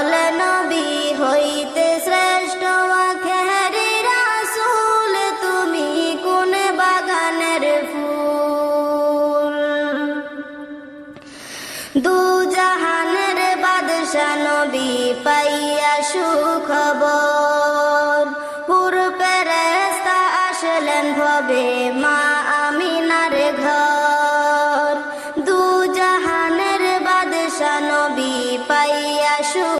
বলে নবী হইতে শ্রেষ্ঠ আখেরি রাসূল, তুমি কোন বাগানের ফুল। দু জাহানের বাদশা নবী পাইয়া